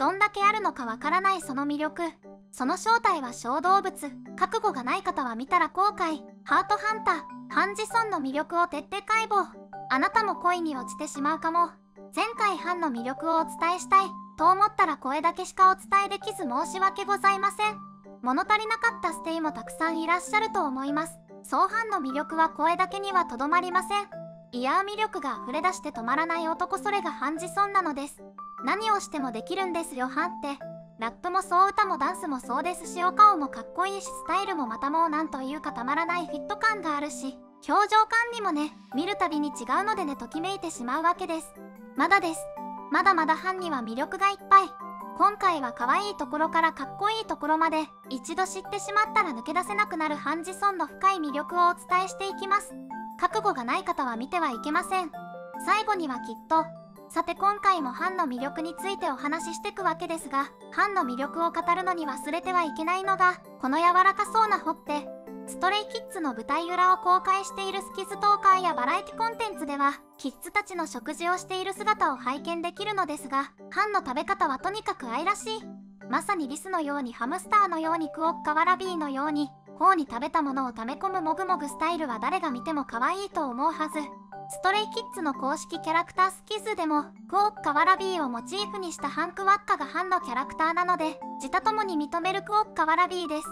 どんだけあるのかわからないその魅力。その正体は小動物。覚悟がない方は見たら後悔。ハートハンター、ハンジソンの魅力を徹底解剖。あなたも恋に落ちてしまうかも。前回ハンの魅力をお伝えしたいと思ったら声だけしかお伝えできず申し訳ございません。物足りなかったステイもたくさんいらっしゃると思います。そうハンの魅力は声だけにはとどまりません。いや魅力が溢れ出して止まらない男、それがハンジソンなのです。何をしてもできるんですよハンって。ラップもそう、歌もダンスもそうですし、お顔もかっこいいし、スタイルもまたもうなんというかたまらないフィット感があるし、表情管理もね、見るたびに違うのでね、ときめいてしまうわけです。まだです。まだまだハンには魅力がいっぱい。今回は可愛いところからかっこいいところまで、一度知ってしまったら抜け出せなくなるハンジソンの深い魅力をお伝えしていきます。覚悟がない方は見てはいけません。最後にはきっと。さて今回もハンの魅力についてお話ししていくわけですが、ハンの魅力を語るのに忘れてはいけないのが、この柔らかそうなほっぺ。ストレイキッズの舞台裏を公開しているスキズトーカーやバラエティコンテンツでは、キッズたちの食事をしている姿を拝見できるのですが、ハンの食べ方はとにかく愛らしい。まさにリスのように、ハムスターのように、クオッカワラビーのように、頬に食べたものを溜め込むもぐもぐスタイルは誰が見ても可愛いと思うはず。ストレイキッズの公式キャラクタースキズでも、クオッカワラビーをモチーフにしたハンクワッカがハンのキャラクターなので、自他ともに認めるクオッカワラビーです。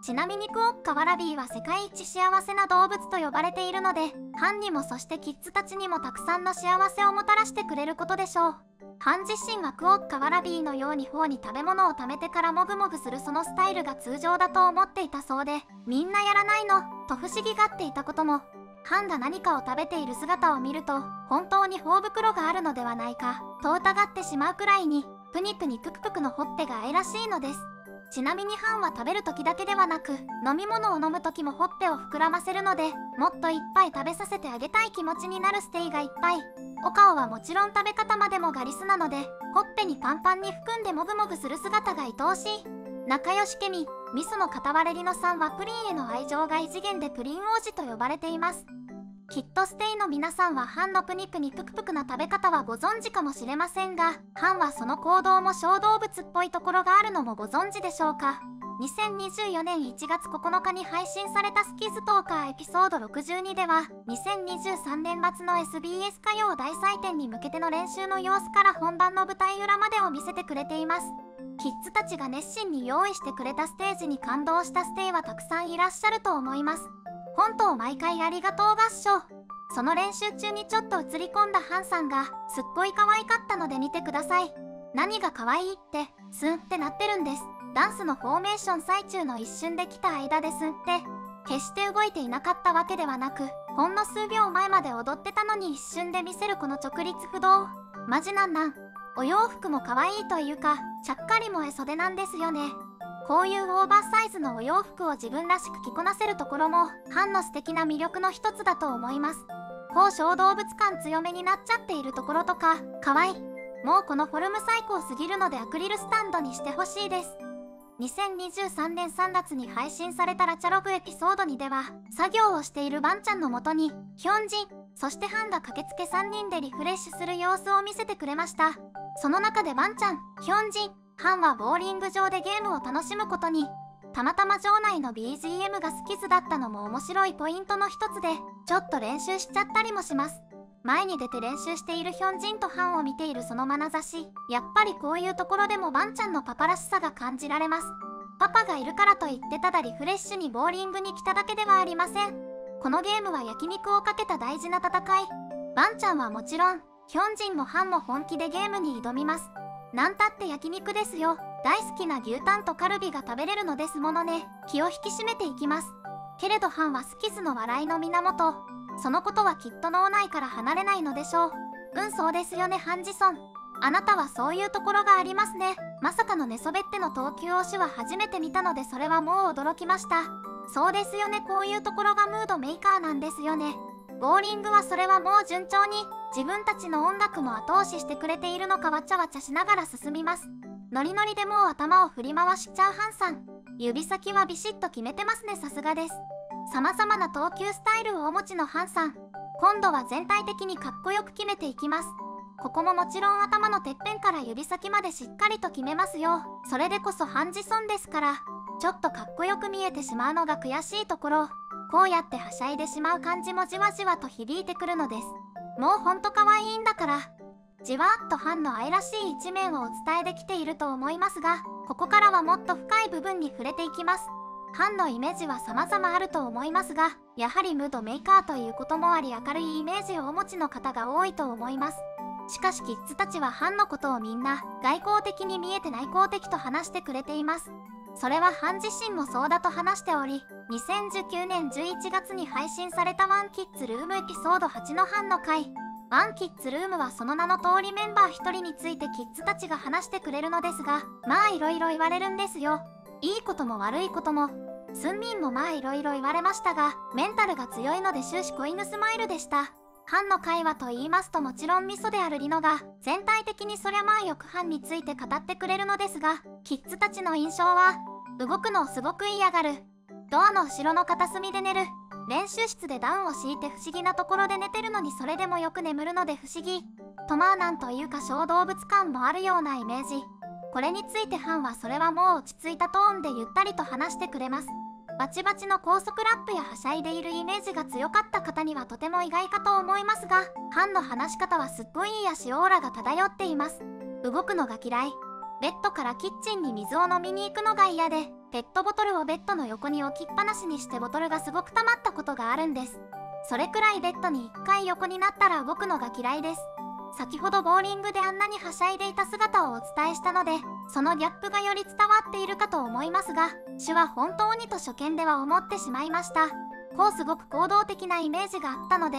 ちなみにクオッカワラビーは世界一幸せな動物と呼ばれているので、ハンにもそしてキッズたちにもたくさんの幸せをもたらしてくれることでしょう。ハン自身はクオッカワラビーのように頬に食べ物を溜めてからもぐもぐするそのスタイルが通常だと思っていたそうで、みんなやらないのと不思議がっていたことも。ハンが何かを食べている姿を見ると、本当に頬袋があるのではないかと疑ってしまうくらいに、プニプニプクプクのほっぺが愛らしいのです。ちなみにハンは食べる時だけではなく、飲み物を飲む時もほっぺを膨らませるので、もっといっぱい食べさせてあげたい気持ちになるステイがいっぱい。お顔はもちろん食べ方までもガリスなので、ほっぺにパンパンに含んでもぐもぐする姿が愛おしい。仲良しケミ、ミスの片割れリノさんはプリンへの愛情が異次元でプリン王子と呼ばれています。きっとステイの皆さんはハンのプニプニプクプクな食べ方はご存知かもしれませんが、ハンはその行動も小動物っぽいところがあるのもご存知でしょうか。2024年1月9日に配信されたスキズトーカーエピソード62では、2023年末の SBS 歌謡大祭典に向けての練習の様子から本番の舞台裏までを見せてくれています。キッズたちが熱心に用意してくれたステージに感動したステイはたくさんいらっしゃると思います。本当毎回ありがとう合唱。その練習中にちょっと映り込んだハンさんがすっごい可愛かったので見てください。何が可愛いってスンってなってるんです。ダンスのフォーメーション最中の一瞬で来た間でスンって、決して動いていなかったわけではなく、ほんの数秒前まで踊ってたのに一瞬で見せるこの直立不動、マジなんなん。お洋服も可愛いというか、ちゃっかり萌え袖なんですよね。こういうオーバーサイズのお洋服を自分らしく着こなせるところも、ハンの素敵な魅力の一つだと思います。こう小動物感強めになっちゃっているところとか、可愛い。もうこのフォルム最高すぎるのでアクリルスタンドにしてほしいです。2023年3月に配信されたラチャログエピソード2では、作業をしているバンちゃんのもとに、ヒョンジン、そしてハンが駆けつけ3人でリフレッシュする様子を見せてくれました。その中でバンちゃん、ヒョンジン、ハンはボーリング場でゲームを楽しむことに。たまたま場内の BGM がスキズだったのも面白いポイントの一つで、ちょっと練習しちゃったりもします。前に出て練習しているヒョンジンとハンを見ているその眼差し、やっぱりこういうところでもバンちゃんのパパらしさが感じられます。パパがいるからといってただリフレッシュにボーリングに来ただけではありません。このゲームは焼肉をかけた大事な戦い。バンちゃんはもちろん、ヒョンジンもハンも本気でゲームに挑みます。なんたって焼肉ですよ。大好きな牛タンとカルビが食べれるのですものね。気を引き締めていきます。けれどハンはスキズの笑いの源。そのことはきっと脳内から離れないのでしょう。そうですよねハンジソン。あなたはそういうところがありますね。まさかの寝そべっての投球押しは初めて見たのでそれはもう驚きました。そうですよね、こういうところがムードメーカーなんですよね。ボーリングはそれはもう順調に、自分たちの音楽も後押ししてくれているのかわちゃわちゃしながら進みます。ノリノリでもう頭を振り回しちゃうハンさん。指先はビシッと決めてますね、さすがです。様々な投球スタイルをお持ちのハンさん。今度は全体的にかっこよく決めていきます。ここももちろん頭のてっぺんから指先までしっかりと決めますよ。それでこそハンジソンですから。ちょっとかっこよく見えてしまうのが悔しいところ。こうやってはしゃいでしまう感じもじわじわと響いてくるのです。もうほんと可愛いんだから。じわっとハンの愛らしい一面をお伝えできていると思いますが、ここからはもっと深い部分に触れていきます。ハンのイメージは様々あると思いますが、やはりムードメーカーということもあり明るいイメージをお持ちの方が多いと思います。しかしキッズたちはハンのことをみんな外交的に見えて内向的と話してくれています。それはハン自身もそうだと話しており、2019年11月に配信されたワンキッズルームエピソード8のハンの回。ワンキッズルームはその名の通りメンバー1人についてキッズたちが話してくれるのですが、まあいろいろ言われるんですよ。いいことも悪いことも。スンミンもまあいろいろ言われましたが、メンタルが強いので終始子犬スマイルでした。ハンの会話と言いますともちろんミソであるリノが全体的にそりゃまあよくハンについて語ってくれるのですが、キッズたちの印象は動くのをすごく嫌がる、ドアの後ろの片隅で寝る、練習室でダウンを敷いて不思議なところで寝てるのにそれでもよく眠るので不思議と、まあなんというか小動物感もあるようなイメージ。これについてハンはそれはもう落ち着いたトーンでゆったりと話してくれます。バチバチの高速ラップやはしゃいでいるイメージが強かった方にはとても意外かと思いますが、ハンの話し方はすっごい癒しオーラが漂っています。動くのが嫌い、ベッドからキッチンに水を飲みに行くのが嫌で、ペットボトルをベッドの横に置きっぱなしにしてボトルがすごく溜まったことがあるんです。それくらいベッドに1回横になったら動くのが嫌いです。先ほどボーリングであんなにはしゃいでいた姿をお伝えしたので、そのギャップがより伝わっているかと思いますが、主は本当にと初見では思ってしまいました。こうすごく行動的なイメージがあったので、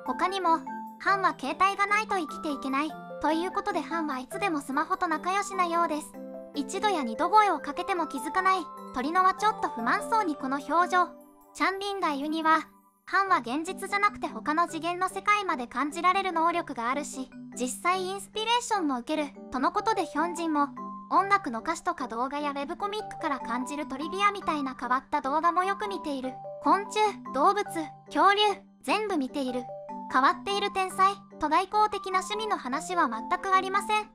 他にも、ハンは携帯がないと生きていけない、ということでハンはいつでもスマホと仲良しなようです。一度や二度声をかけても気づかない、鳥のはちょっと不満そうにこの表情。チャンビンが言うには、ハンは現実じゃなくて他の次元の世界まで感じられる能力があるし、実際インスピレーションも受ける、とのことでヒョンジンも、音楽の歌詞とか動画やウェブコミックから感じるトリビアみたいな変わった動画もよく見ている。昆虫、動物、恐竜、全部見ている。変わっている天才、と外交的な趣味の話は全くありません。っ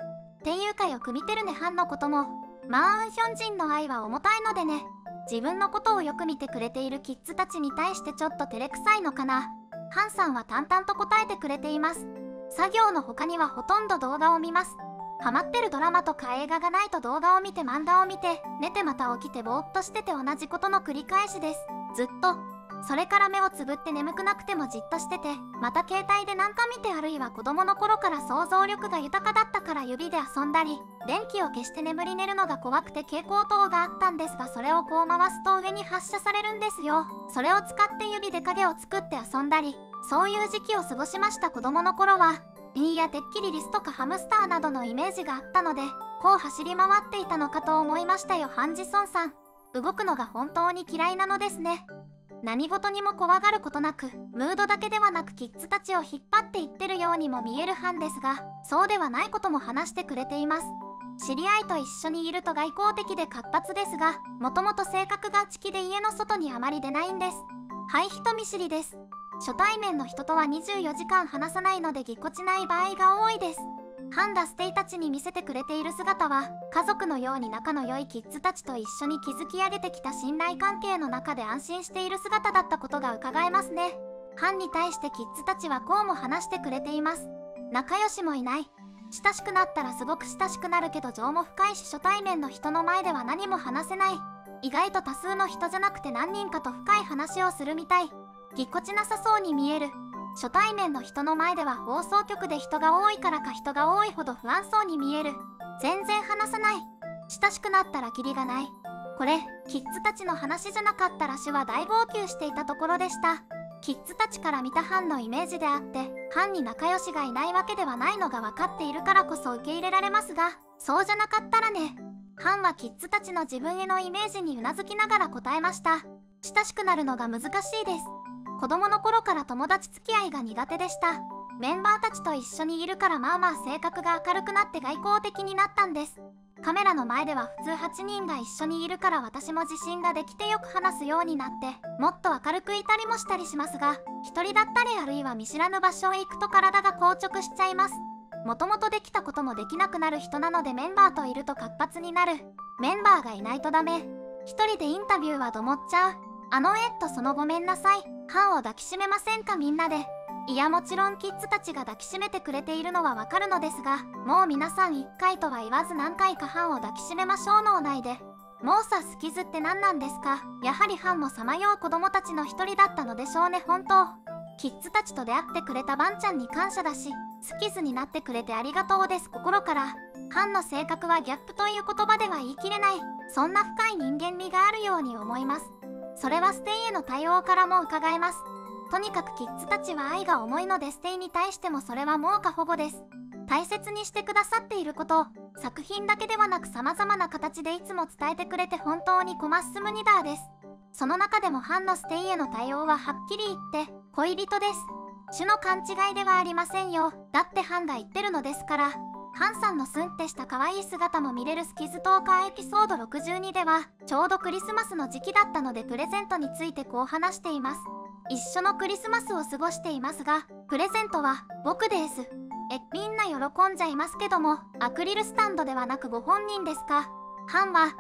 ていうかよく見てるねハンのことも。マーンヒョンジンの愛は重たいのでね。自分のことをよく見てくれているキッズたちに対してちょっと照れくさいのかな。ハンさんは淡々と答えてくれています。作業の他にはほとんど動画を見ます。ハマってるドラマとか映画がないと動画を見て漫画を見て、寝てまた起きてぼーっとしてて同じことの繰り返しです。ずっと。それから目をつぶって眠くなくてもじっとしてて、また携帯でなんか見て、あるいは子供の頃から想像力が豊かだったから指で遊んだり、電気を消して眠り寝るのが怖くて蛍光灯があったんですが、それをこう回すと上に発射されるんですよ。それを使って指で影を作って遊んだり、そういう時期を過ごしました子供の頃は。いやてっきりリスとかハムスターなどのイメージがあったので、こう走り回っていたのかと思いましたよ。ハンジソンさん、動くのが本当に嫌いなのですね。何事にも怖がることなく、ムードだけではなくキッズたちを引っ張っていってるようにも見えるハンですが、そうではないことも話してくれています。知り合いと一緒にいると外交的で活発ですが、もともと性格が内気で家の外にあまり出ないんです。はい、人見知りです。初対面の人とは24時間話さないのでぎこちない場合が多いです。ハンダステイたちに見せてくれている姿は、家族のように仲の良いキッズたちと一緒に築き上げてきた信頼関係の中で安心している姿だったことが伺えますね。ハンに対してキッズたちはこうも話してくれています。仲良しもいない。親しくなったらすごく親しくなるけど情も深いし、初対面の人の前では何も話せない。意外と多数の人じゃなくて何人かと深い話をするみたい。ぎこちなさそうに見える。初対面の人の前では放送局で人が多いからか人が多いほど不安そうに見える。全然話さない。親しくなったらキリがない。これ、キッズたちの話じゃなかったら主は大号泣していたところでした。キッズたちから見たハンのイメージであって、ハンに仲良しがいないわけではないのが分かっているからこそ受け入れられますが、そうじゃなかったらね。ハンはキッズたちの自分へのイメージにうなずきながら答えました。親しくなるのが難しいです。子供の頃から友達付き合いが苦手でした。メンバーたちと一緒にいるからまあまあ性格が明るくなって外交的になったんです。カメラの前では普通8人が一緒にいるから私も自信ができてよく話すようになって、もっと明るくいたりもしたりしますが、一人だったりあるいは見知らぬ場所へ行くと体が硬直しちゃいます。もともとできたこともできなくなる人なので、メンバーといると活発になる。メンバーがいないとダメ。一人でインタビューはどもっちゃう。そのごめんなさい。ハンを抱きしめませんかみんなで。いや、もちろんキッズたちが抱きしめてくれているのはわかるのですが、もう皆さん1回とは言わず何回かハンを抱きしめましょう。脳内で。もうさ、好きずって何なんですか。やはりハンもさまよう子供たちの一人だったのでしょうね。本当。キッズたちと出会ってくれたバンちゃんに感謝だし、好きずになってくれてありがとうです。心から。ハンの性格はギャップという言葉では言い切れない。そんな深い人間味があるように思います。それはステイへの対応からも伺えます。とにかくキッズたちは愛が重いので、ステイに対してもそれはもう過保護です。大切にしてくださっていることを、作品だけではなく様々な形でいつも伝えてくれて本当にコマッスムニダーです。その中でもハンのステイへの対応ははっきり言って、恋人です。種の勘違いではありませんよ。だってハンが言ってるのですから。ハンさんのスンってした可愛い姿も見れるスキズトーカーエピソード62では、ちょうどクリスマスの時期だったのでプレゼントについてこう話しています。一緒のクリスマスを過ごしていますが、プレゼントは僕です。みんな喜んじゃいますけども、アクリルスタンドではなくご本人ですか。ハンは、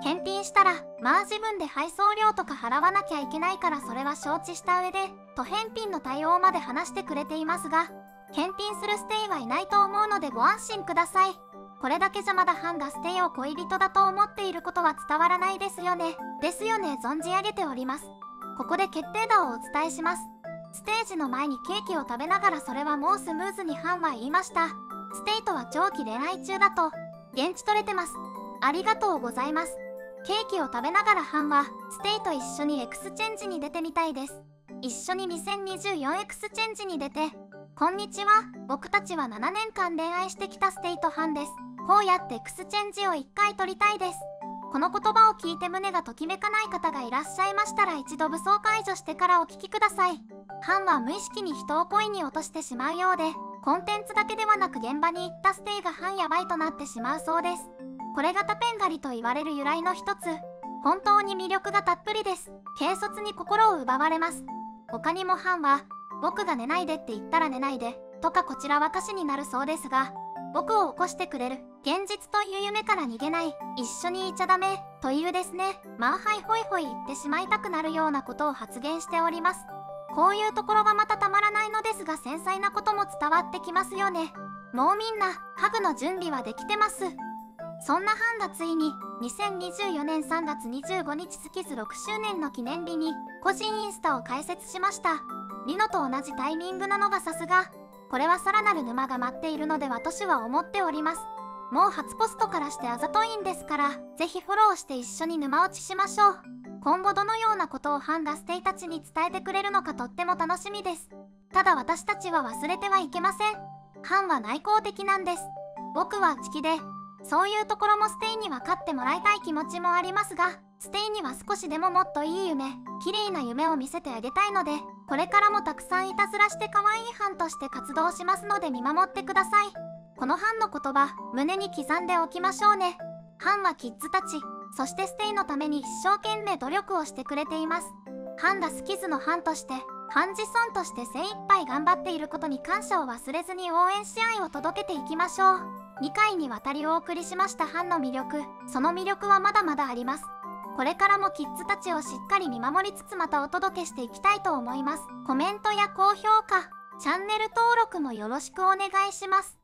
返品したら、まあ自分で配送料とか払わなきゃいけないからそれは承知した上で、と返品の対応まで話してくれていますが、返品するステイはいないと思うのでご安心ください。これだけじゃまだハンがステイを恋人だと思っていることは伝わらないですよね。存じ上げております。ここで決定打をお伝えします。ステージの前にケーキを食べながら、それはもうスムーズにハンは言いました。ステイとは長期恋愛中だと。現地取れてます。ありがとうございます。ケーキを食べながらハンは、ステイと一緒にエクスチェンジに出てみたいです。一緒に2024エクスチェンジに出て、こんにちは。僕たちは7年間恋愛してきたステイとハンです。こうやってエクスチェンジを1回取りたいです。この言葉を聞いて胸がときめかない方がいらっしゃいましたら、一度武装解除してからお聞きください。ハンは無意識に人を恋に落としてしまうようで、コンテンツだけではなく現場に行ったステイがハンやばいとなってしまうそうです。これがタペン狩りと言われる由来の一つ。本当に魅力がたっぷりです。軽率に心を奪われます。他にもハンは、僕が寝ないでって言ったら寝ないで、とかこちらは歌詞になるそうですが、僕を起こしてくれる、現実という夢から逃げない、一緒にいちゃダメ、というですね、まあはいほいほい言ってしまいたくなるようなことを発言しております。こういうところがまたたまらないのですが、繊細なことも伝わってきますよね。もうみんな、ハグの準備はできてます。そんなハンがついに、2024年3月25日スキズ6周年の記念日に、個人インスタを開設しました。リノと同じタイミングなのがさすが。これはさらなる沼が待っているので私は思っております。もう初ポストからしてあざといんですから、ぜひフォローして一緒に沼落ちしましょう。今後どのようなことをハンがステイたちに伝えてくれるのかとっても楽しみです。ただ私たちは忘れてはいけません。ハンは内向的なんです。僕は内気で、そういうところもステイには勝ってもらいたい気持ちもありますが、ステイには少しでももっといい夢、綺麗な夢を見せてあげたいので、これからもたくさんいたずらして可愛いハンとして活動しますので見守ってください。このハンの言葉、胸に刻んでおきましょうね。ハンはキッズたち、そしてステイのために一生懸命努力をしてくれています。ハンがスキズのハンとして、ハンジソンとして精一杯頑張っていることに感謝を忘れずに応援し愛を届けていきましょう。2回にわたりお送りしましたハンの魅力、その魅力はまだまだあります。これからもキッズたちをしっかり見守りつつまたお届けしていきたいと思います。コメントや高評価、チャンネル登録もよろしくお願いします。